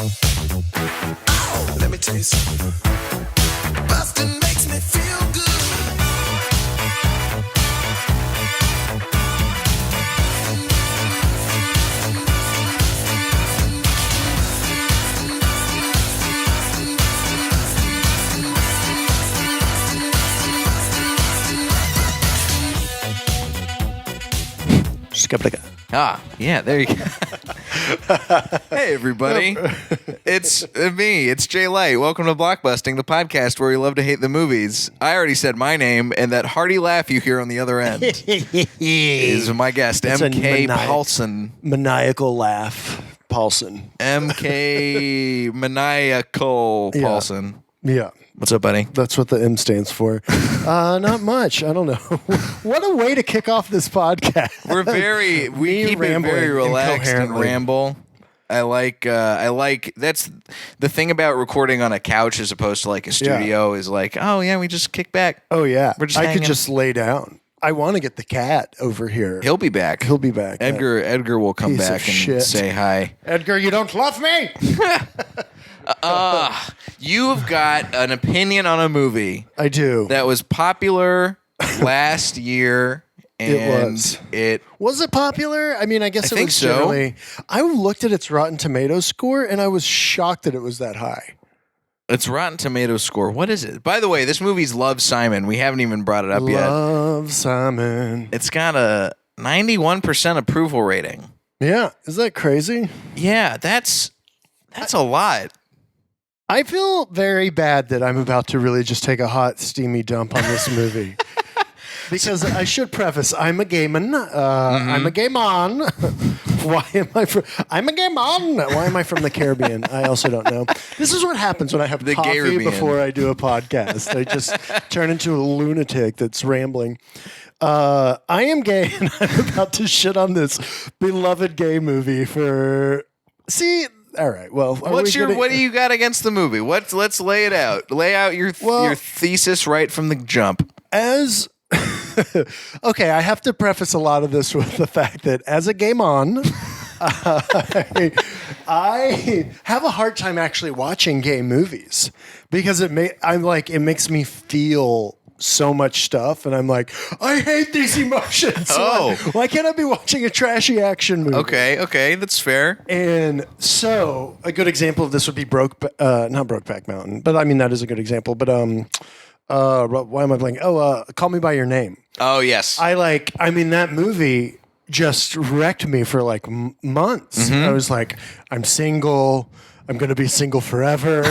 Oh, let me tell you something. Busting makes me feel good. Yeah, there you go. Hey, everybody. It's me. It's Jay Light. Welcome to Blockbusting, the podcast where we love to hate the movies. I already said my name, and that hearty laugh you hear on the other end is my guest, It's MK a Paulsen. Maniacal laugh, Paulsen. MK Maniacal Yeah. Paulsen. Yeah. What's up, buddy? That's what the M stands for. Not much. I don't know. What a way to kick off this podcast. We keep it very relaxed and incoherently. ramble. I like that's the thing about recording on a couch as opposed to like a studio is like, oh yeah, we just kick back. Oh, yeah. We're just I hanging. could just lay down. I want to get the cat over here. He'll be back. He'll be back. Edgar will come Piece of back and shit. say hi. Edgar, you don't love me? You've got an opinion on a movie I do. that was popular last year, and Was it popular? I mean, I guess I it think was so. generally. I looked at its Rotten Tomatoes score, and I was shocked that it was that high. It's Rotten Tomatoes score. What is it? By the way, this movie's Love, Simon. We haven't even brought it up yet. Love, Simon. It's got a 91% approval rating. Yeah. Is that crazy? Yeah, that's a lot. I feel very bad that I'm about to really just take a hot, steamy dump on this movie. Because I should preface, I'm a gay man. I'm a gay man. Why am I from? I'm a gay man. Why am I from the Caribbean? I also don't know. This is what happens when I have The coffee Caribbean. before I do a podcast. I just turn into a lunatic that's rambling. I am gay, and I'm about to shit on this beloved gay movie for. See. All right. Well, What do you got against the movie? Let's lay it out. Lay out your thesis right from the jump. As okay, I have to preface a lot of this with the fact that as a gay man, I have a hard time actually watching gay movies because it makes me feel so much stuff, and I'm like, I hate these emotions. Oh. Why can't I be watching a trashy action movie? Okay, that's fair. And so a good example of this would be not Brokeback Mountain, but I mean that is a good example. But why am I blanking? Call Me by Your Name. Oh yes. I mean that movie just wrecked me for like months. Mm-hmm. I was like, I'm single. I'm going to be single forever.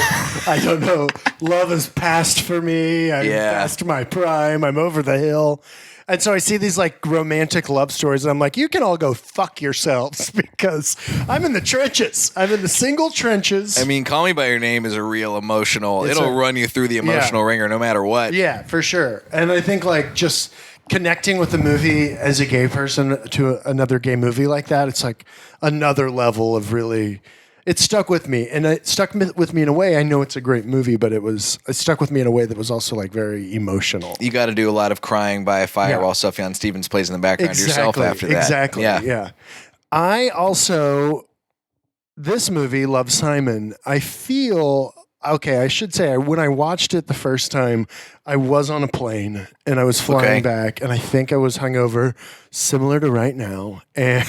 I don't know. Love is past for me. I'm past my prime. I'm over the hill. And so I see these like romantic love stories, and I'm like, you can all go fuck yourselves because I'm in the trenches. I'm in the single trenches. I mean, Call Me by Your Name is a real emotional. It'll run you through the emotional ringer no matter what. Yeah, for sure. And I think like just connecting with the movie as a gay person to another gay movie like that, it's like another level of really. It stuck with me, and it stuck with me in a way. I know it's a great movie, but it stuck with me in a way that was also like very emotional. You got to do a lot of crying by a fire while Sufjan Stevens plays in the background yourself after that. Exactly. Yeah. I also this movie, Love, Simon. I feel. Okay, I should say when I watched it the first time, I was on a plane and I was flying back, and I think I was hungover, similar to right now. And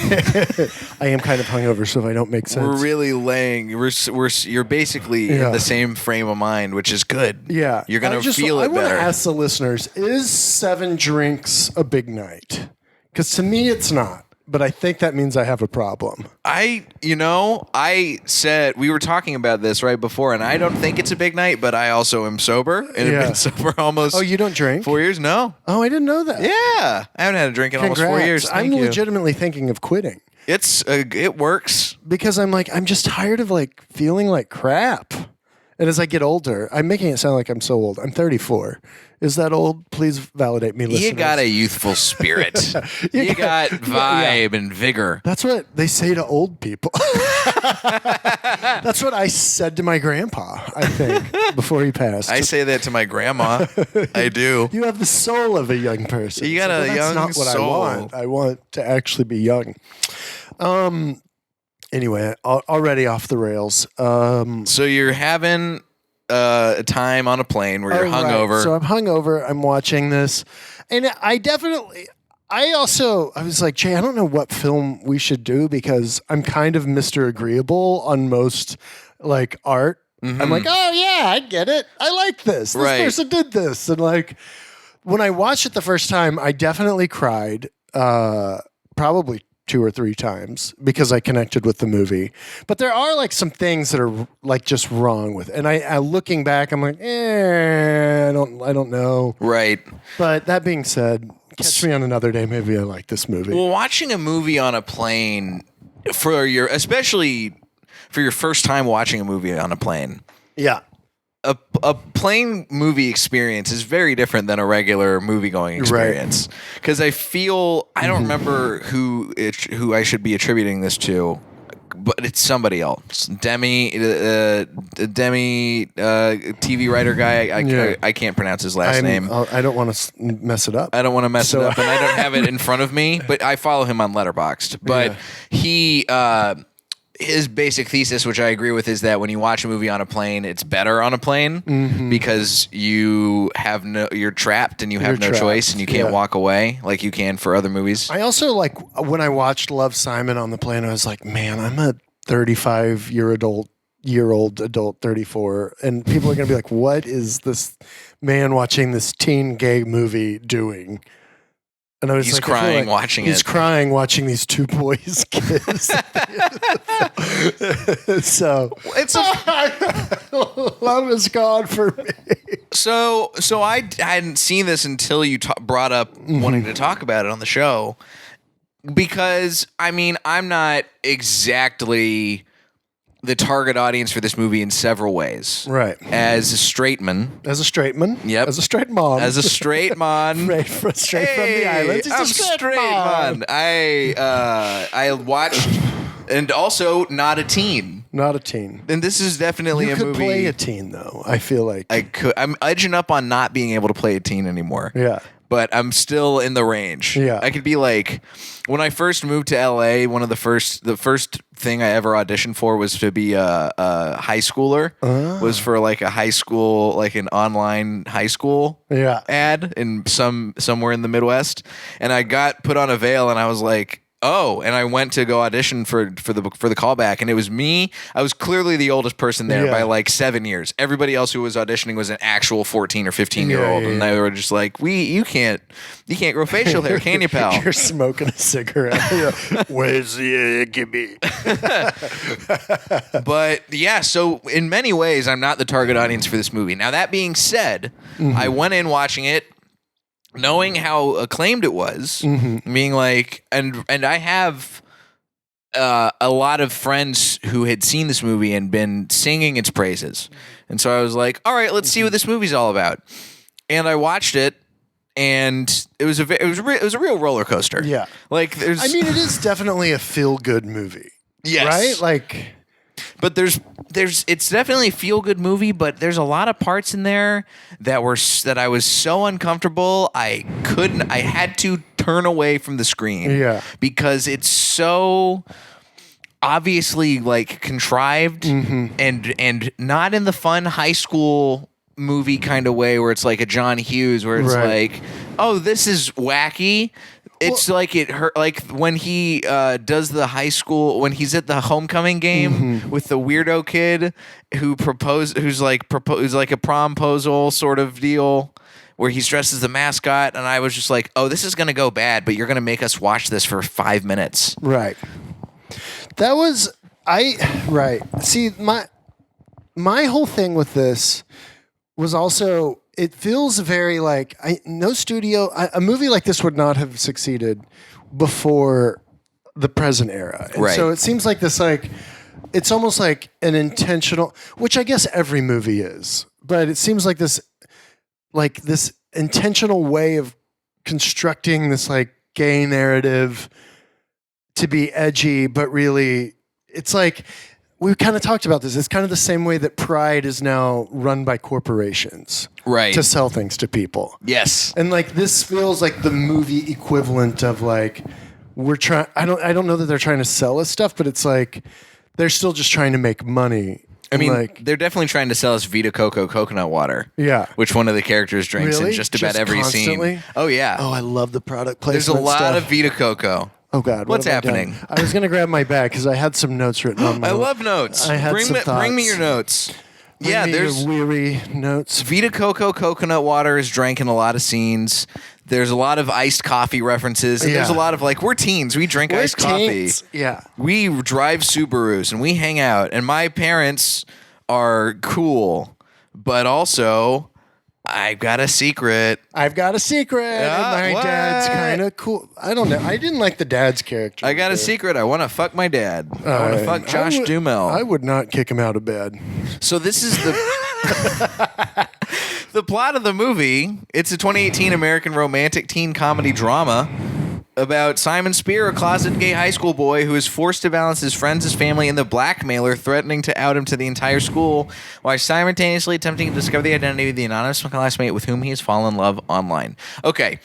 I am kind of hungover, so if I don't make sense, We're really laying. You're basically in the same frame of mind, which is good. Yeah, you're gonna feel it I want better. to ask the listeners: is 7 drinks a big night? Because to me, it's not. But I think that means I have a problem. I said we were talking about this right before, and I don't think it's a big night, but I also am sober and have been sober almost. Oh, you don't drink? 4 years? No. Oh, I didn't know that. Yeah, I haven't had a drink in almost 4 years. I'm Thank you. legitimately thinking of quitting It works. because I'm just tired of like feeling like crap. And as I get older, I'm making it sound like I'm so old. I'm 34. Is that old? Please validate me, listeners. You got a youthful spirit. you got vibe and vigor. That's what they say to old people. That's what I said to my grandpa, I think, before he passed. I say that to my grandma. I do. You have the soul of a young person. You got a that's young not what soul. I want. I want to actually be young. Anyway, already off the rails. So you're having a time on a plane where you're hungover. Right. So I'm hungover. I'm watching this, and I was like, Jay, I don't know what film we should do because I'm kind of Mr. Agreeable on most like art. Mm-hmm. I'm like, oh yeah, I get it. I like this. This Right. person did this, and like when I watched it the first time, I definitely cried. Probably 2 or 3 times because I connected with the movie. But there are like some things that are like just wrong with it. And I looking back, I'm like, I don't know. Right. But that being said, catch me on another day. Maybe I like this movie. Well, watching a movie on a plane especially for your first time watching a movie on a plane, Yeah. a plane movie experience is very different than a regular movie going experience. Because I don't remember who I should be attributing this to, but it's somebody else. Demi, TV writer guy. I can't pronounce his last name. I don't want to mess it up. I don't want to mess it up, and I don't have it in front of me. But I follow him on Letterboxd. But he. His basic thesis, which I agree with, is that when you watch a movie on a plane, it's better on a plane because you're trapped and you have no choice and you can't walk away like you can for other movies. I also like when I watched Love, Simon on the plane, I was like, man, I'm a 35-year-old adult, 34, and people are going to be like, what is this man watching this teen gay movie doing? And I was He's like, crying watching it. He's crying watching these 2 boys kiss. So It's love is gone for me. So I hadn't seen this until you brought up wanting to talk about it on the show, because I mean I'm not exactly the target audience for this movie in several ways. Right. As a straight man. As a straight man. Yep. As a straight mom. As a straight man. straight from the islands. He's I'm a straight man. I watched, and also not a teen. Not a teen. And this is definitely You a could movie. play a teen though. I feel like I'm edging up on not being able to play a teen anymore. Yeah. But I'm still in the range. Yeah. I could be like, when I first moved to LA, the first thing I ever auditioned for was to be a high schooler. Was for like a high school, like an online high school ad in somewhere in the Midwest. And I got put on a veil and I was like, oh, and I went to go audition for the callback, and it was me. I was clearly the oldest person there by like 7 years. Everybody else who was auditioning was an actual 14 or 15-year-old, and they were just like, you can't grow facial hair, can you, pal? You're smoking a cigarette. Where's the Gibby? But yeah, so in many ways, I'm not the target audience for this movie. Now that being said, I went in watching it, knowing how acclaimed it was, being like, and I have a lot of friends who had seen this movie and been singing its praises, and so I was like, all right, let's see what this movie's all about. And I watched it, and it was a real roller coaster. Yeah, like it is definitely a feel good movie. Yes, right, like. But it's definitely a feel good movie, but there's a lot of parts in there that I was so uncomfortable I had to turn away from the screen because it's so obviously like contrived and not in the fun high school movie kind of way where it's like a John Hughes where it's like, oh, this is wacky. It's like it hurt, like when he does the high school, when he's at the homecoming game with the weirdo kid who's like a promposal sort of deal where he dresses the mascot, and I was just like, oh, this is gonna go bad, but you're gonna make us watch this for 5 minutes. Right. That was See, my whole thing with this was also. It feels very like a movie like this would not have succeeded before the present era. And so it seems like this, like, it's almost like an intentional, which I guess every movie is, but it seems like this intentional way of constructing this like gay narrative to be edgy, but really it's like, we've kind of talked about this. It's kind of the same way that Pride is now run by corporations, to sell things to people. Yes, and like this feels like the movie equivalent of like we're trying. I don't know that they're trying to sell us stuff, but it's like they're still just trying to make money. I mean, like, they're definitely trying to sell us Vita Coco coconut water. Yeah. Which one of the characters drinks in Really? just about Just every constantly? scene. Oh, yeah. oh, I love the product There's placement. a lot stuff. of Vita Coco. Oh God, What's what have I done? happening? I was gonna grab my bag because I had some notes written on my. I love notes. I had bring some me thoughts. your notes. Bring Yeah, me there's your weary notes. Vita Coco coconut water is drank in a lot of scenes. There's a lot of iced coffee references. And There's a Yeah. lot of like, we're teens. We drink iced coffee. Teens. Yeah. We drive Subarus and we hang out. And my parents are cool, but also I've got a secret. I've got a secret. Yeah, and my what? dad's kind of cool. I don't know. I didn't like the dad's character. I got a secret. I want to fuck my dad. I want to fuck Josh Duhamel. I would not kick him out of bed. So this is the the plot of the movie. It's a 2018 American romantic teen comedy drama about Simon Spear, a closeted gay high school boy who is forced to balance his friends, his family, and the blackmailer threatening to out him to the entire school while simultaneously attempting to discover the identity of the anonymous classmate with whom he has fallen in love online. Okay,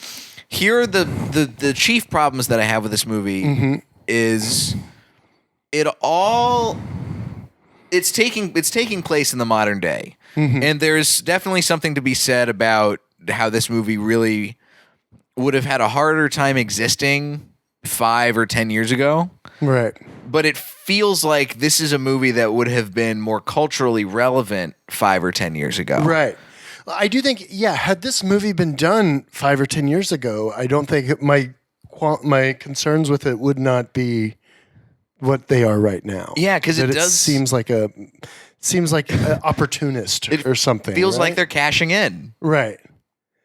here are the chief problems that I have with this movie is it's taking place in the modern day. And there's definitely something to be said about how this movie really would have had a harder time existing 5 or 10 years ago. Right. But it feels like this is a movie that would have been more culturally relevant 5 or 10 years ago. Right. I do think, yeah, had this movie been done 5 or 10 years ago, I don't think my concerns with it would not be what they are right now. Yeah, because it does seems like a opportunist or something. Feels right? like they're cashing in. Right.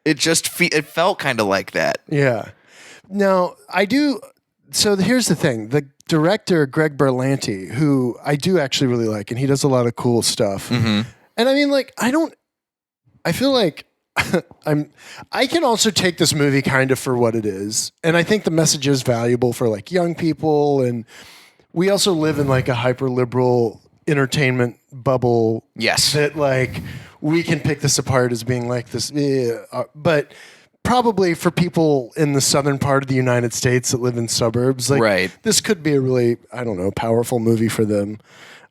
It just it felt kind of like that. Yeah. Now, I do. So here's the thing. The director, Greg Berlanti, who I do actually really like, and he does a lot of cool stuff. And I mean, like, I feel like I can also take this movie kind of for what it is. And I think the message is valuable for like young people. And we also live in like a hyper liberal entertainment bubble. Yes. That like we can pick this apart as being like this, but probably for people in the southern part of the United States that live in suburbs, like Right. this could be a really, I don't know, powerful movie for them,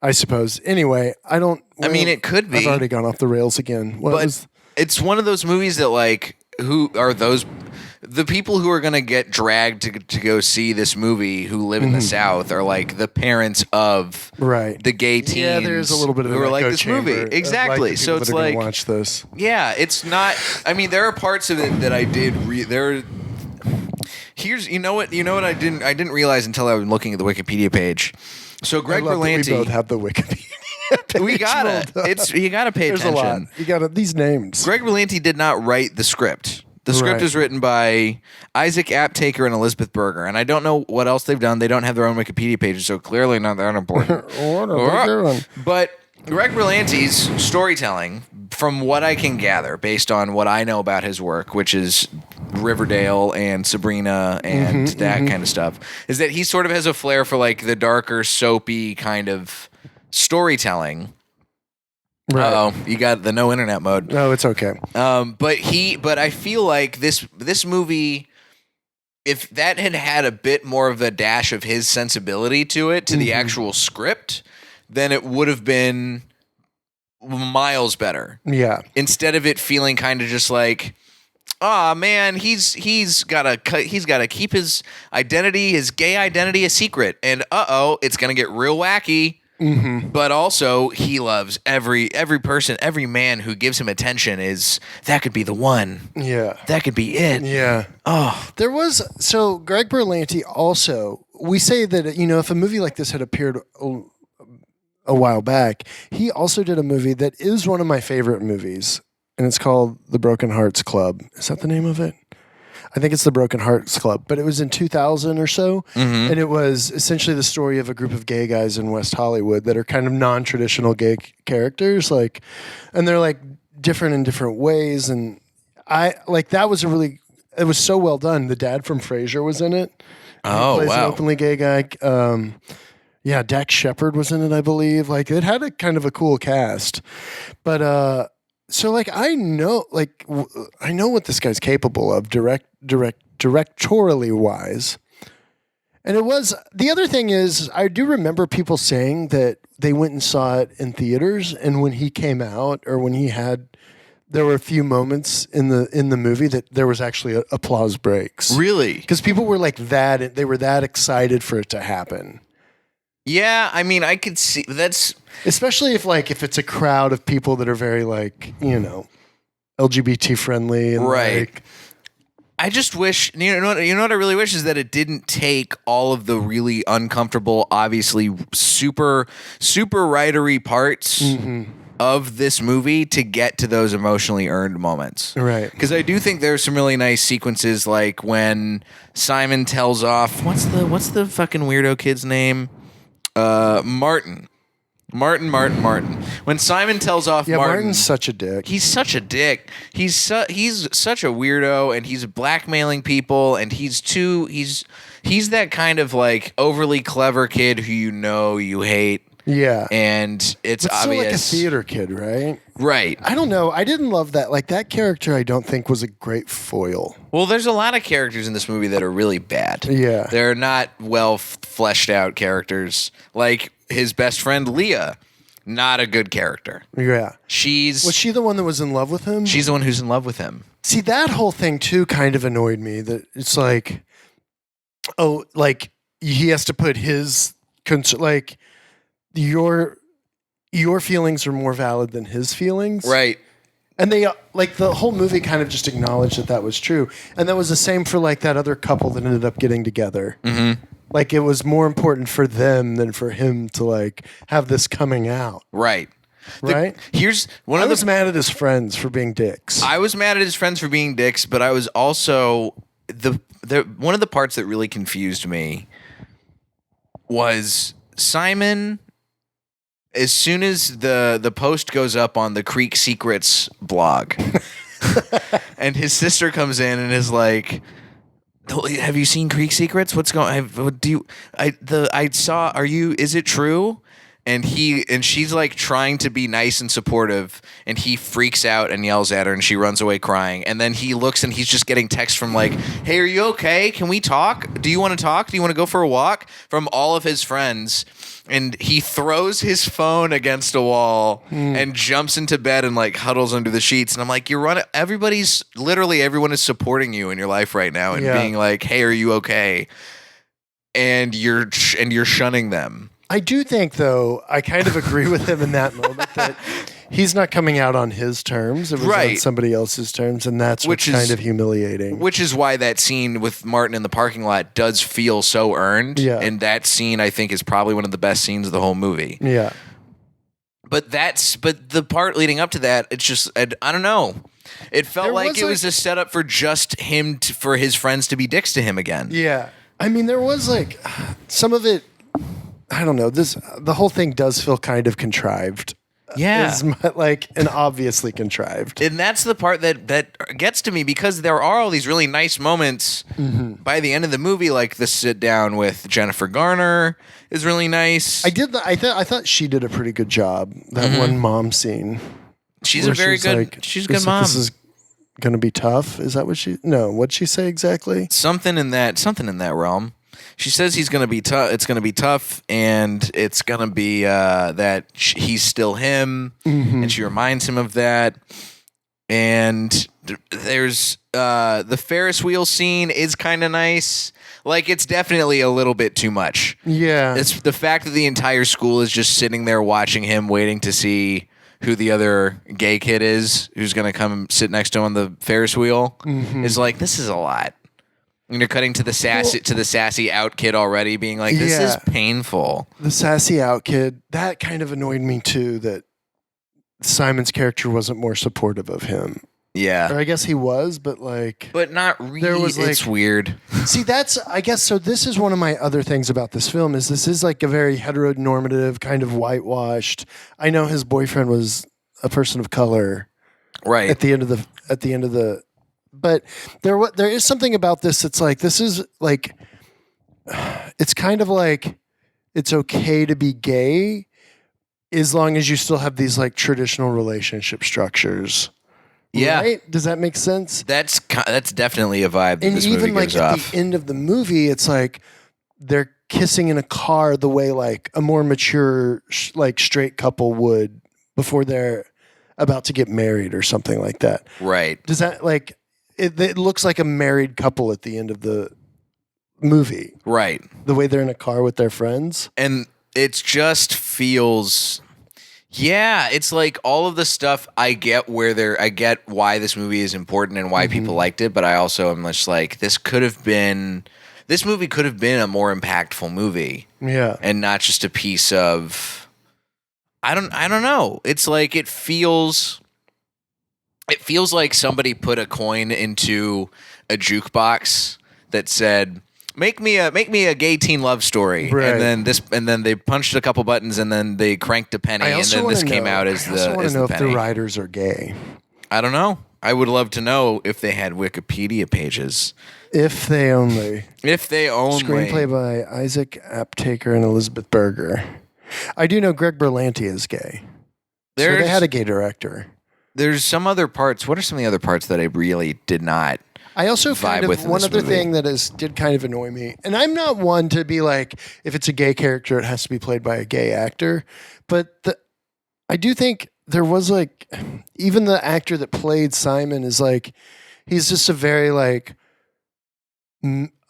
I suppose. Anyway, I mean, it could be. I've already gone off the rails again. But it's one of those movies that like who are the people who are going to get dragged to go see this movie who live in the South are like the parents of right. the gay teens. Yeah, there's a little bit of who an are like echo this chamber movie. of, Exactly. like, the So people it's that are gonna like watch this. Yeah, it's not. I mean, there are parts of it that I did. Here's you know what I didn't realize until I was looking at the Wikipedia page. So Greg I love that Berlanti. we both have the Wikipedia. We page gotta. rolled up. You gotta pay There's attention. a lot. You gotta these names. Greg Berlanti did not write the script. The script Right. is written by Isaac Aptaker and Elizabeth Berger, and I don't know what else they've done. They don't have their own Wikipedia pages, so clearly not that important. What are they doing? But Greg Berlanti's storytelling, from what I can gather, based on what I know about his work, which is Riverdale and Sabrina and that kind of stuff, is that he sort of has a flair for like the darker, soapy kind of storytelling. Right. Uh-oh, you got the no internet mode. No, it's okay. But I feel like this movie, if that had had a bit more of a dash of his sensibility to it, to the actual script, then it would have been miles better. Yeah. Instead of it feeling kind of just like, oh man, he's gotta keep his identity, his gay identity, a secret, and it's gonna get real wacky. But also, he loves every person, every man who gives him attention. That could be the one. Yeah. That could be it. Yeah. Oh, There was so Greg Berlanti also. We say that if a movie like this had appeared a while back, he also did a movie that is one of my favorite movies, and it's called The Broken Hearts Club. Is that the name of it? I think it's The Broken Hearts Club, but it was in 2000 or so, and it was essentially the story of a group of gay guys in West Hollywood that are kind of non-traditional gay characters, and they're like different in different ways, and that was it was so well done. The dad from Frasier was in it. Oh, He plays wow. an openly gay guy. Yeah, Dax Shepard was in it, I believe. Like, it had a kind of a cool cast, but so like I know what this guy's capable of directorially wise, And it was, the other thing is, I do remember people saying that they went and saw it in theaters, and when he came out, or when he had, there were a few moments in the movie that there was actually applause breaks. Really? Because people were like that, they were that excited for it to happen. Yeah, I mean, I could see that's Especially if it's a crowd of people that are very like, LGBT friendly and right. like, I just wish you know what I really wish is that it didn't take all of the really uncomfortable, obviously super writery parts of this movie to get to those emotionally earned moments. Right. Because I do think there's some really nice sequences, like when Simon tells off what's the fucking weirdo kid's name? Martin. When Simon tells off Martin, Martin's such a dick. He's such a dick. He's such a weirdo, and he's blackmailing people, and he's that kind of like overly clever kid who you hate. Yeah. And it's but still obvious. like a theater kid, right? Right. I don't know. I didn't love that. Like that character I don't think was a great foil. Well, there's a lot of characters in this movie that are really bad. Yeah. They're not well fleshed out characters. Like his best friend Leah, not a good character. Yeah. Was she the one that was in love with him? She's the one who's in love with him. See, that whole thing too kind of annoyed me, that it's like, oh, like he has to put his like your feelings are more valid than his feelings. Right. And they like the whole movie kind of just acknowledged that was true. And that was the same for like that other couple that ended up getting together. Mm-hmm. Like it was more important for them than for him to like have this coming out. Right. Right? Here's one I of was mad at his friends for being dicks. I was mad at his friends for being dicks, but I was also one of the parts that really confused me was Simon. As soon as the post goes up on the Creek Secrets blog, and his sister comes in and is like, "Have you seen Creek Secrets? What's going? I saw. Are you? Is it true?" And she's like trying to be nice and supportive, and he freaks out and yells at her, and she runs away crying. And then he looks, and he's just getting texts from like, "Hey, are you okay? Can we talk? Do you want to talk? Do you want to go for a walk?" From all of his friends. And he throws his phone against a wall and jumps into bed and like huddles under the sheets. And I'm like, you're running. Everyone is supporting you in your life right now and being like, "Hey, are you okay?" And you're shunning them. I do think, though, I kind of agree with him in that moment that he's not coming out on his terms. It was on somebody else's terms, and that's what's kind of humiliating. Which is why that scene with Martin in the parking lot does feel so earned. Yeah. And that scene, I think, is probably one of the best scenes of the whole movie. Yeah. But the part leading up to that, it's just, I don't know. It felt like it was a setup for just him, for his friends to be dicks to him again. Yeah. I mean, there was like some of it, I don't know. The whole thing does feel kind of contrived. Yeah. And obviously contrived. And that's the part that gets to me, because there are all these really nice moments by the end of the movie, like the sit down with Jennifer Garner is really nice. I thought she did a pretty good job. That one mom scene. She's a very good. She's a good mom. This is gonna be tough. Is that what what'd she say exactly? Something in that realm. She says he's going to be tough. It's going to be tough, and it's going to be that he's still him, and she reminds him of that. And there's the Ferris wheel scene is kind of nice. Like, it's definitely a little bit too much. Yeah, it's the fact that the entire school is just sitting there watching him, waiting to see who the other gay kid is, who's going to come sit next to him on the Ferris wheel. Is like, this is a lot. And you're cutting to the sassy out kid already, being like, "This is painful." The sassy out kid, that kind of annoyed me too. That Simon's character wasn't more supportive of him. Yeah, or I guess he was, but not really. There was it's weird. See, I guess so. This is one of my other things about this film is this is like a very heteronormative kind of whitewashed. I know his boyfriend was a person of color, right? At the end of the. But there is something about this that's like, this is like, it's kind of like, it's okay to be gay as long as you still have these like traditional relationship structures. Yeah. Right? Does that make sense? That's definitely a vibe that and this even movie like gives at off. the end of the movie, it's like, they're kissing in a car the way like a more mature like straight couple would before they're about to get married or something like that. Right. Does that like it looks like a married couple at the end of the movie. Right. The way they're in a car with their friends. And it just feels, yeah, it's like all of the stuff. I get why this movie is important and why people liked it, but I also am just like, this movie could have been a more impactful movie. Yeah. And not just a piece of, I don't know. It's like, it feels like somebody put a coin into a jukebox that said, Make me a gay teen love story, right. and then they punched a couple buttons, and then they cranked a penny, and then this came out as the. I also want to know if penny. the writers are gay. I don't know. I would love to know if they had Wikipedia pages. If they only. Screenplay by Isaac Aptaker and Elizabeth Berger. I do know Greg Berlanti is gay. So they had a gay director. There's some other parts. What are some of the other parts that I really did not? I also vibe with one other movie. thing that did kind of annoy me, and I'm not one to be like, if it's a gay character, it has to be played by a gay actor. But I do think there was like, even the actor that played Simon is like, he's just a very like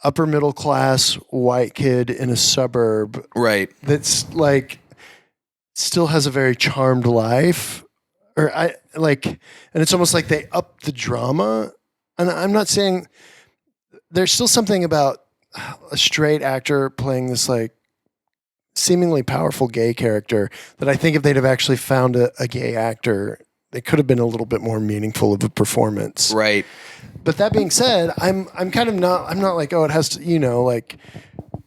upper middle class white kid in a suburb, right? That's like still has a very charmed life, and it's almost like they up the drama. And I'm not saying there's still something about a straight actor playing this like seemingly powerful gay character that I think if they'd have actually found a gay actor, it could have been a little bit more meaningful of a performance. Right. But that being said, I'm not like, oh, it has to, like,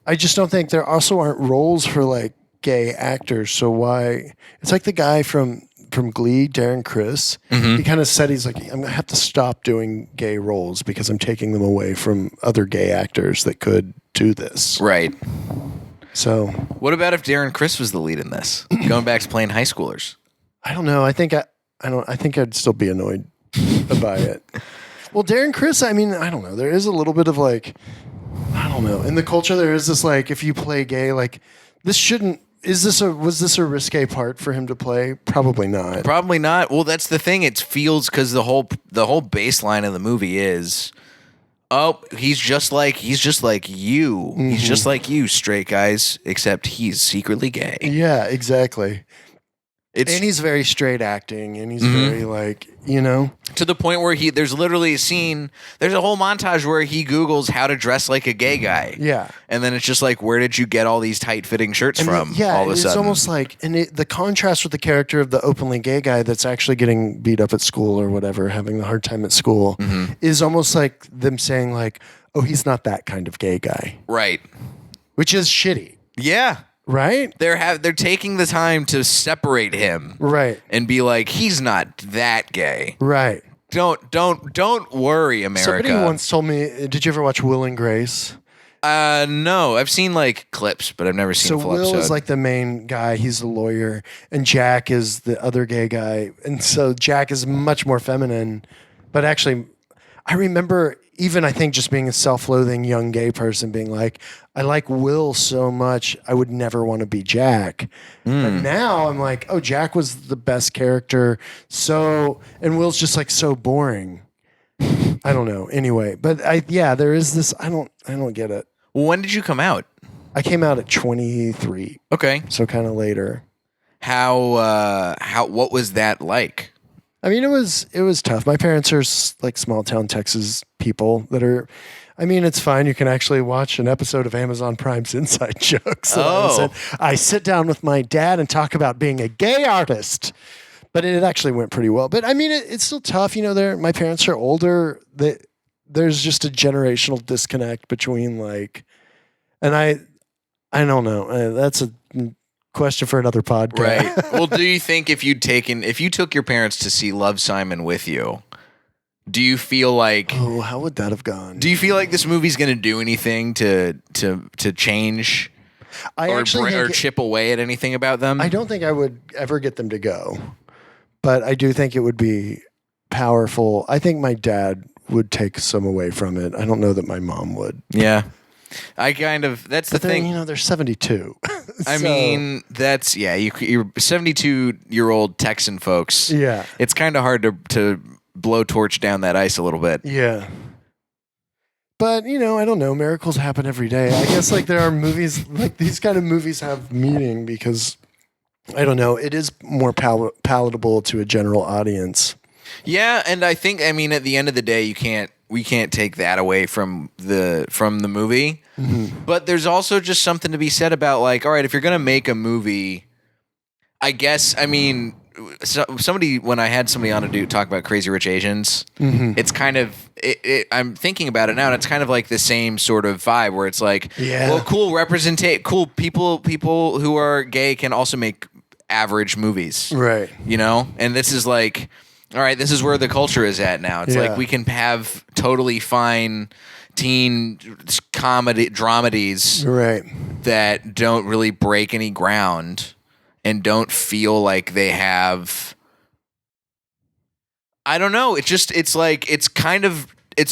I just don't think there also aren't roles for like gay actors. So why? It's like the guy from Glee, Darren Criss, he kind of said, he's like, I'm going to have to stop doing gay roles because I'm taking them away from other gay actors that could do this. Right. So what about if Darren Criss was the lead in this? Going back to playing high schoolers. I don't know. I think I'd still be annoyed by it. Well, Darren Criss, I mean, I don't know. There is a little bit of like, I don't know. In the culture, there is this like, if you play gay, like this shouldn't, was this a risque part for him to play? Probably not. Probably not. Well, that's the thing. It feels because the whole baseline of the movie is, oh, he's just like you. Mm-hmm. He's just like you, straight guys, except he's secretly gay. Yeah, exactly. And he's very straight acting, and he's very like, to the point where there's literally a scene, there's a whole montage where he Googles how to dress like a gay guy. Yeah. And then it's just like, where did you get all these tight fitting shirts from? Yeah, all of a sudden. It's almost like, and the contrast with the character of the openly gay guy that's actually getting beat up at school or whatever, having a hard time at school, is almost like them saying like, oh, he's not that kind of gay guy. Right. Which is shitty. Yeah. Right? They're taking the time to separate him. Right. And be like, he's not that gay. Right. Don't worry, America. Somebody once told me, did you ever watch Will and Grace? No. I've seen like clips, but I've never seen a full episode. So Will is like the main guy, he's the lawyer, and Jack is the other gay guy. And so Jack is much more feminine. But actually, I remember even I think just being a self-loathing young gay person being like, I like Will so much, I would never want to be Jack. But now I'm like, oh, Jack was the best character. And Will's just like so boring. I don't know. Anyway, but there is this, I don't get it. Well, when did you come out? I came out at 23. Okay. So kind of later. What was that like? I mean, it was tough. My parents are like small town Texas people that are, I mean, it's fine. You can actually watch an episode of Amazon Prime's Inside Jokes. I sit down with my dad and talk about being a gay artist, but it actually went pretty well. But I mean, it's still tough. My parents are older. There's just a generational disconnect between like, and I don't know. That's a question for another podcast. Right. Well, do you think if you took your parents to see Love, Simon with you, do you feel like, oh, how would that have gone? Do you feel like this movie's going to do anything to change or chip away at anything about them? I don't think I would ever get them to go, but I do think it would be powerful. I think my dad would take some away from it. I don't know that my mom would. Yeah. That's the But they're, thing. they're 72. I So, mean, that's you're 72-year-old Texan folks. yeah, It's kind of hard to blow torch down that ice a little bit. yeah. But I don't know. Miracles happen every day. I guess like there are movies like these kind of movies have meaning because I don't know. It is more palatable to a general audience. Yeah, and I think at the end of the day, we can't take that away from the movie. Mm-hmm. But there's also just something to be said about like, all right, if you're gonna make a movie, I guess when I had somebody on to talk about Crazy Rich Asians, it's kind of I'm thinking about it now, and it's kind of like the same sort of vibe where it's like, well, cool people who are gay can also make average movies, Right. And this is like, all right, this is where the culture is at now. It's like we can have totally fine teen comedy dramedies Right. that don't really break any ground and don't feel like they have, I don't know. It's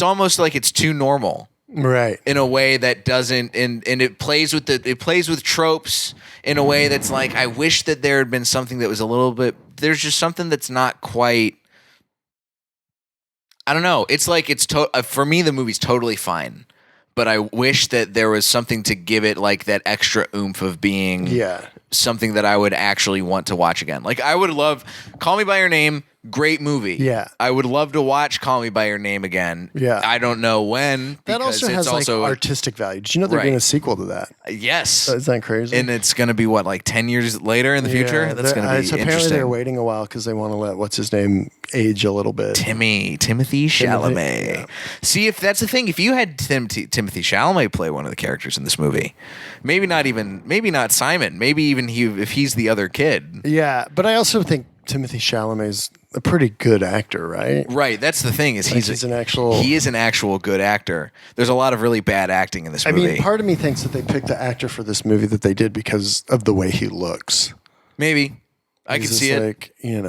almost like it's too normal. Right. In a way that doesn't, and it plays with tropes in a way that's like, I wish that there had been something that was a little bit, there's just something that's not quite, I don't know. It's like, for me, the movie's totally fine, but I wish that there was something to give it like that extra oomph of being something that I would actually want to watch again. Like I would love Call Me by Your Name, great movie. Yeah. I would love to watch Call Me by Your Name again. Yeah. I don't know when. That also has like artistic value. Did you know they're doing a sequel to that? Yes. Isn't that crazy? And it's going to be what, like 10 years later in the future? That's going to be apparently interesting. they're waiting a while because they want to let what's his name age a little bit. Timothy Chalamet. Yeah. See, if that's the thing, if you had Timothy Chalamet play one of the characters in this movie, maybe not Simon, maybe even if he's the other kid. Yeah, but I also think Timothy Chalamet's a pretty good actor, right? Right, that's the thing is he is an actual good actor. There's a lot of really bad acting in this movie. I mean, part of me thinks that they picked the actor for this movie that they did because of the way he looks. Maybe. I can see it. Like, he's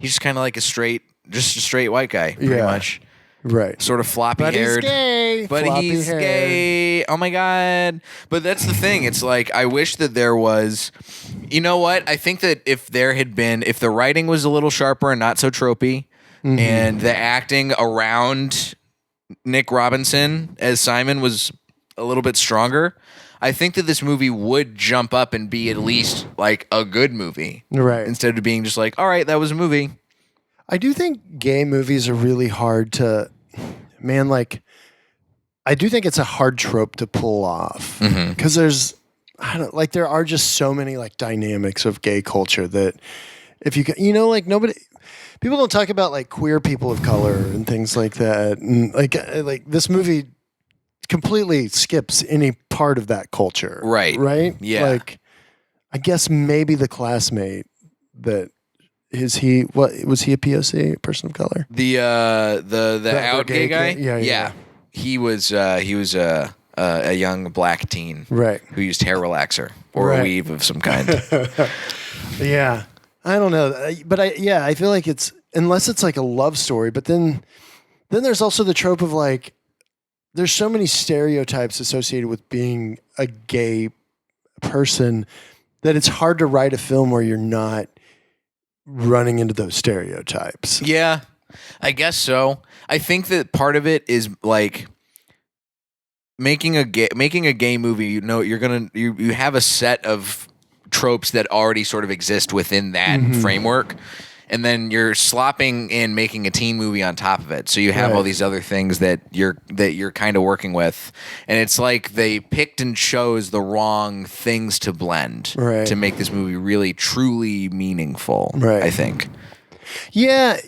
just kind of like a straight white guy, pretty much. Right. Sort of floppy-haired. But he's gay. But he's gay. Oh, my God. But that's the thing. It's like, I wish that there was... You know what? I think that if the writing was a little sharper and not so tropey, and the acting around Nick Robinson as Simon was a little bit stronger, I think that this movie would jump up and be at least like a good movie. Right. Instead of being just like, all right, that was a movie. I do think gay movies are really hard to, I do think it's a hard trope to pull off because there are just so many like dynamics of gay culture that if you people don't talk about like queer people of color and things like that. And like this movie completely skips any part of that culture. Right. Right. Yeah. Like, I guess maybe the classmate that, was he a POC, a person of color? The out gay guy? Yeah. He was a young black teen, Right. who used hair relaxer or a weave of some kind. Yeah. I don't know, but I feel like unless it's like a love story, but then there's also the trope of like there's so many stereotypes associated with being a gay person that it's hard to write a film where you're not running into those stereotypes. Yeah, I guess so. I think that part of it is like making a gay movie. You have a set of tropes that already sort of exist within that framework, and then you're slopping in making a teen movie on top of it. So you have all these other things that you're kind of working with, and it's like they picked and chose the wrong things to blend to make this movie really truly meaningful. Right. I think. Yeah,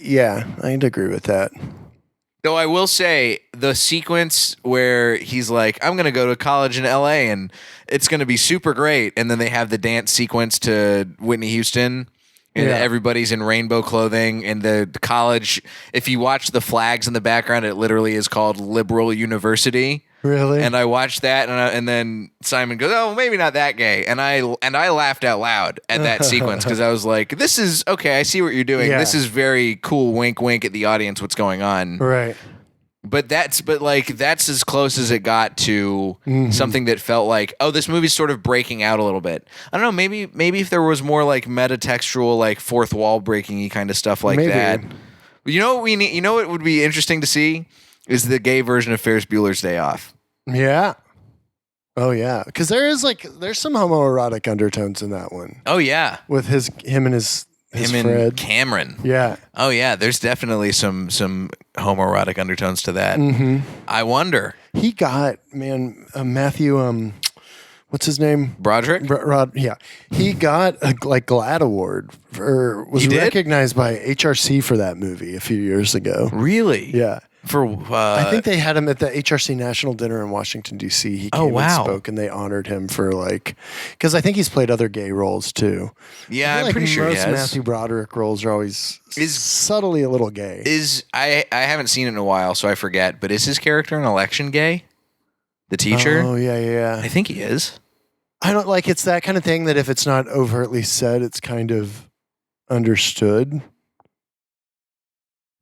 I'd agree with that. Though I will say the sequence where he's like, I'm going to go to college in LA and it's going to be super great. And then they have the dance sequence to Whitney Houston and everybody's in rainbow clothing. And the college, if you watch the flags in the background, it literally is called Liberal University. Really? And I watched that, and then Simon goes, "Oh, maybe not that gay," and I laughed out loud at that sequence because I was like, "This is okay. I see what you're doing. Yeah. This is very cool. Wink, wink at the audience. What's going on?" Right. But that's as close as it got to something that felt like, oh, this movie's sort of breaking out a little bit. I don't know, maybe if there was more like metatextual, like fourth wall breaking-y kind of stuff like that. You know what we need? You know what would be interesting to see is the gay version of Ferris Bueller's Day Off. Yeah. Oh yeah, because there's some homoerotic undertones in that one. Oh yeah, with him and his Fred. And Cameron. Yeah. Oh yeah, there's definitely some homoerotic undertones to that. I wonder. He got Matthew. What's his name? Broderick. Yeah, he got a GLAAD award was recognized by HRC for that movie a few years ago. Really? Yeah. I think they had him at the HRC National Dinner in Washington, D.C. He came and spoke, and they honored him for because I think he's played other gay roles too. Yeah, I'm pretty sure he has. Most Matthew Broderick roles are always subtly a little gay. I haven't seen it in a while, so I forget, but is his character in Election gay? The teacher? Oh, yeah. I think he is. I don't it's that kind of thing that if it's not overtly said, it's kind of understood.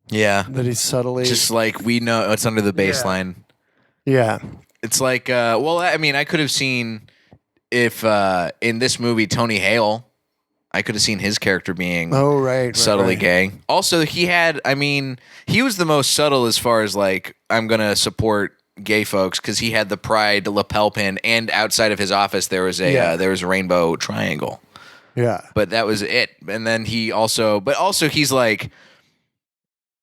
Yeah. That he's subtly... Just like we know it's under the baseline. Yeah. It's like, I could have seen if in this movie, Tony Hale, I could have seen his character being subtly gay. Also, he was the most subtle as far as like, I'm going to support gay folks because he had the pride lapel pin, and outside of his office, there was a rainbow triangle. Yeah. But that was it. And then he's like,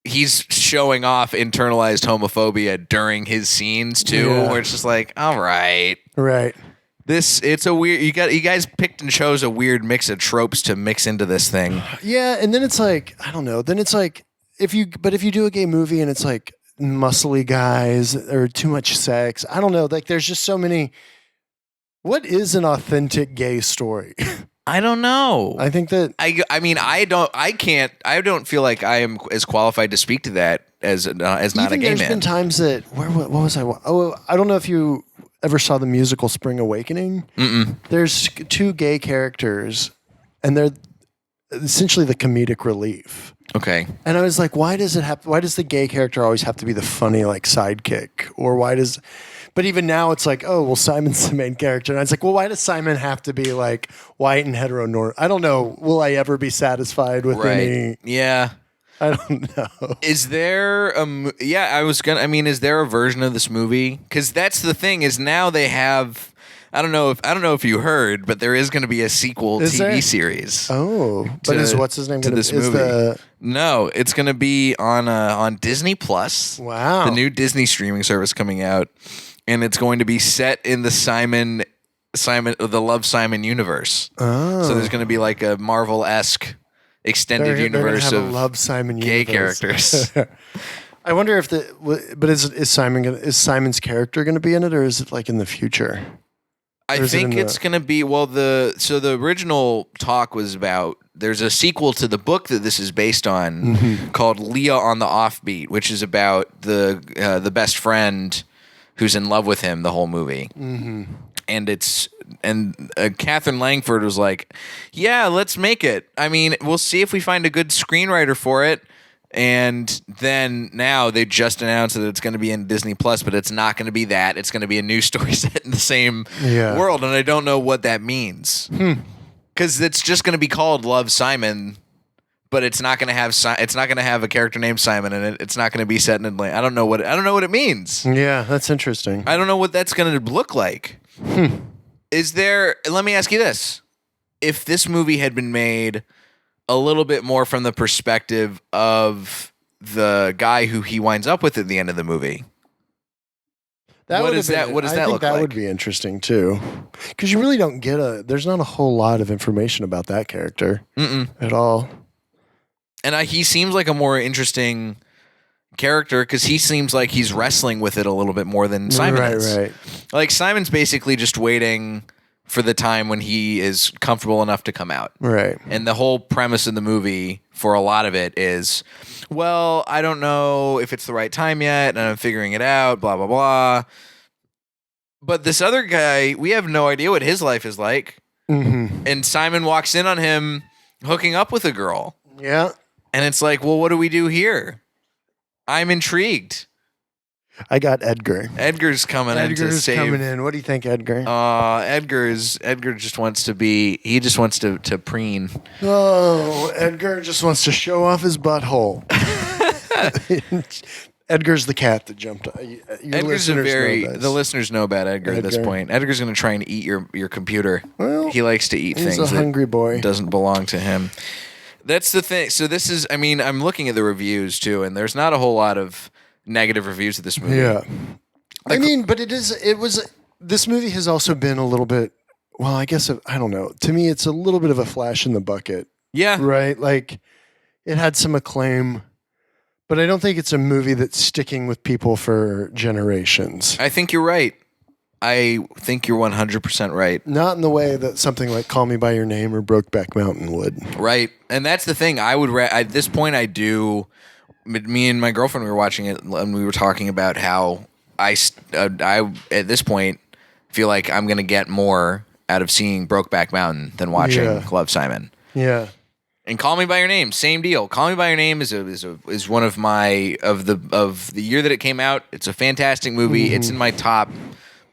he's showing off internalized homophobia during his scenes too, where it's just like, all right. Right. It's a weird, you guys picked and chose a weird mix of tropes to mix into this thing. Yeah. And then it's like, I don't know. Then it's like, if you do a gay movie and it's like muscly guys or too much sex, I don't know. Like there's just so many, what is an authentic gay story? I don't know. I think that I don't feel like I am as qualified to speak to that as not a gay man. There's been times that what was I? Oh, I don't know if you ever saw the musical Spring Awakening. There's two gay characters, and they're essentially the comedic relief. Okay. And I was like, why does the gay character always have to be the funny like sidekick, or why does? But even now it's like, oh, well, Simon's the main character. And I was like, well, why does Simon have to be like white and heteronormative? I don't know. Will I ever be satisfied with any? Yeah. I don't know. Is there is there a version of this movie? Because that's the thing is now they have, I don't know if you heard, but there is going to be a sequel TV series. Oh, but what's his name to this movie? No, it's going to be on Disney Plus. Wow. The new Disney streaming service coming out. And it's going to be set in the the Love Simon universe. Oh. So there's going to be like a Marvel-esque extended universe of Love Simon gay universe. characters. I wonder if is Simon's character going to be in it, or is it like in the future? I think it's going to be the original talk was about there's a sequel to the book that this is based on called Leah on the Offbeat, which is about the best friend who's in love with him the whole movie. And Catherine Langford was like, yeah, let's make it. I mean, we'll see if we find a good screenwriter for it. And then now they just announced that it's going to be in Disney Plus, but it's not going to be that. It's going to be a new story set in the same world. And I don't know what that means. Because it's just going to be called Love Simon, but it's not going to have a character named Simon in it. It's not going to be set in Atlanta. I don't know what it means. Yeah, that's interesting. I don't know what that's going to look like. Let me ask you this. If this movie had been made a little bit more from the perspective of the guy who he winds up with at the end of the movie, what does that look like? I think that would be interesting too, because you really don't get there's not a whole lot of information about that character at all. And he seems like a more interesting character because he seems like he's wrestling with it a little bit more than Simon is. Right. Like Simon's basically just waiting for the time when he is comfortable enough to come out. Right. And the whole premise of the movie for a lot of it is, well, I don't know if it's the right time yet, and I'm figuring it out, blah, blah, blah. But this other guy, we have no idea what his life is like. And Simon walks in on him hooking up with a girl. Yeah. And it's like, well, what do we do here? I'm intrigued. I got Edgar. Edgar's coming in to Edgar's save. coming in. What do you think, Edgar? Edgar just wants to be. He just wants to preen. Oh, Edgar just wants to show off his butthole. Edgar's the cat that jumped. Edgar's the listeners know about Edgar at this point. Edgar's going to try and eat your computer. Well, he likes to eat he's things a hungry boy. that doesn't belong to him. That's the thing. So this is. I mean, I'm looking at the reviews too, and there's not a whole lot of negative reviews of this movie. Yeah. I mean, but this movie has also been a little bit, well, I guess, I don't know. To me, it's a little bit of a flash in the bucket. Yeah. Right? Like, it had some acclaim, but I don't think it's a movie that's sticking with people for generations. I think you're right. I think you're 100% right. Not in the way that something like Call Me By Your Name or Brokeback Mountain would. Right. And that's the thing. At this point, I do. Me and my girlfriend, we were watching it, and we were talking about how I at this point feel like I'm going to get more out of seeing Brokeback Mountain than watching Love, Simon. Yeah. And Call Me By Your Name, same deal. Call Me By Your Name is one of my of the year that it came out. It's a fantastic movie. Mm-hmm. It's in my top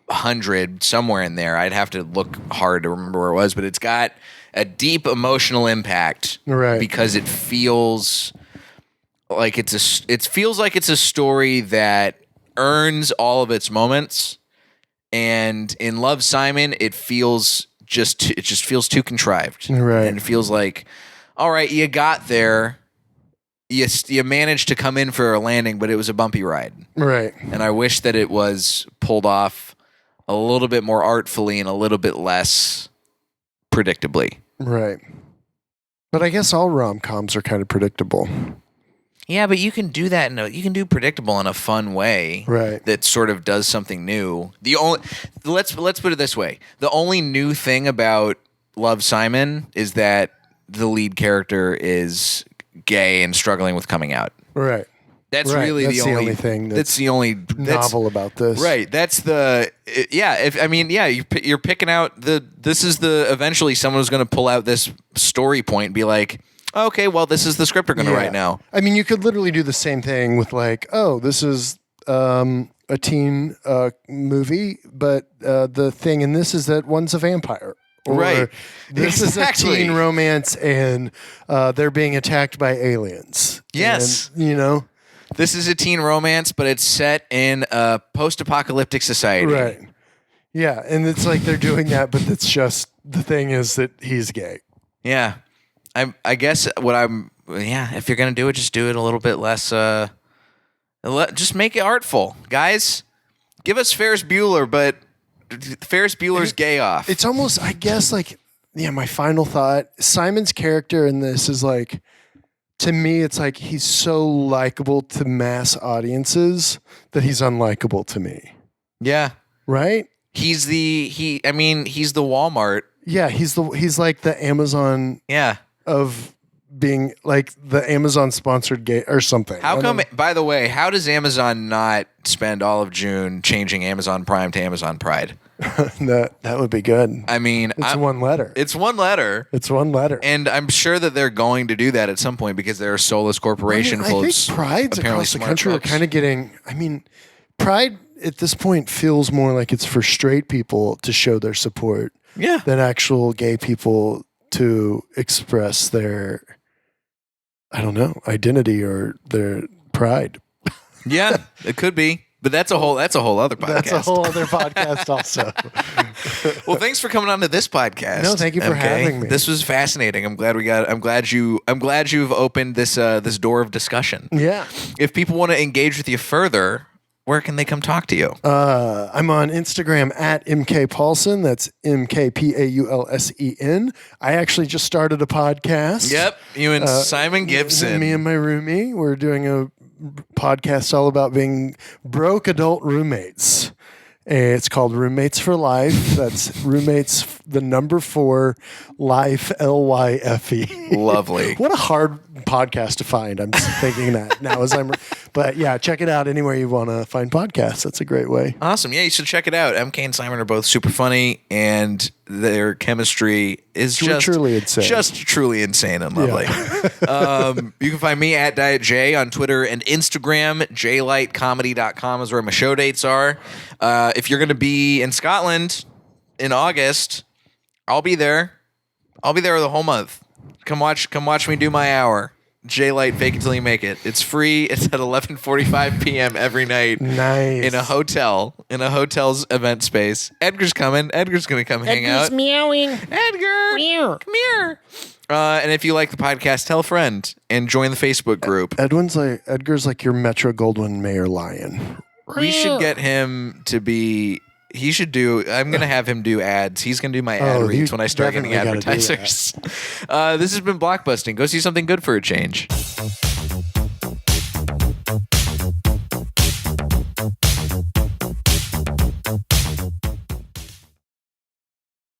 100 somewhere in there. I'd have to look hard to remember where it was, but it's got a deep emotional impact, right? Because it feels like it's a story that earns all of its moments, and in Love, Simon, it just feels too contrived, right? And it feels like, all right, you got there, you managed to come in for a landing, but it was a bumpy ride, right? And I wish that it was pulled off a little bit more artfully and a little bit less predictably, right? But I guess all rom-coms are kind of predictable. Yeah, but you can do that. You can do predictable in a fun way, right? That sort of does something new. Let's put it this way: the only new thing about Love, Simon is that the lead character is gay and struggling with coming out. Right. That's really the only thing. That's the only novel about this. Right. That's you're picking out this is eventually someone's going to pull out this story point and be like, okay, well, this is the script we're going to write now. I mean, you could literally do the same thing with like, oh, this is a teen movie, but the thing in this is that one's a vampire. Or right. This is a teen romance and they're being attacked by aliens. Yes. And, this is a teen romance, but it's set in a post-apocalyptic society. Right. Yeah, and it's like they're doing that, but it's just the thing is that he's gay. Yeah. I guess if you're going to do it, just do it a little bit less, just make it artful. Guys, give us Ferris Bueller, but Ferris Bueller's gay off. It's almost, I guess, like, my final thought, Simon's character in this is like, to me, it's like he's so likable to mass audiences that he's unlikable to me. Yeah. Right? He's the Walmart. Yeah, he's like the Amazon of being like the Amazon sponsored gay or something. How come, by the way, how does Amazon not spend all of June changing Amazon Prime to Amazon Pride? that would be good. I mean, it's one letter. It's one letter. It's one letter. And I'm sure that they're going to do that at some point because they're a soulless corporation full of I think Prides across the country are kind of getting, Pride at this point feels more like it's for straight people to show their support than actual gay people to express their, I don't know, identity or their pride. Yeah, it could be. But that's a whole other podcast. That's a whole other podcast also. Well, thanks for coming on to this podcast. No, thank you for having me. This was fascinating. I'm glad you've opened this door of discussion. Yeah. If people want to engage with you further, where can they come talk to you? I'm on Instagram at MK Paulsen. That's MKPaulsen. I actually just started a podcast. Yep. You and Simon Gibson. Me and my roomie. We're doing a podcast all about being broke adult roommates. It's called Roommates for Life. That's roommates, the number 4, life, LYFE. Lovely. What a hard podcast to find. I'm thinking that now but yeah, check it out anywhere you want to find podcasts. That's a great way. Awesome. Yeah, you should check it out. MK and Simon are both super funny, and their chemistry is Truly insane. Just truly insane and lovely. You can find me at Diet J on Twitter and Instagram. jlightcomedy.com is where my show dates are. If you're going to be in Scotland in August, I'll be there. I'll be there the whole month. Come watch me do my hour. J-Light, Fake It Till You Make It. It's free. It's at 11:45 p.m. every night. Nice. In a hotel's event space. Edgar's coming. Edgar's going to come hang out. Edgar's meowing. Edgar, Meow. come here. And if you like the podcast, tell a friend and join the Facebook group. Edgar's like your Metro Goldwyn Mayer lion. We should get him to be... I'm going to have him do ads. He's going to do my ad reads when I start getting definitely gotta do advertisers. This has been Blockbusting. Go see something good for a change.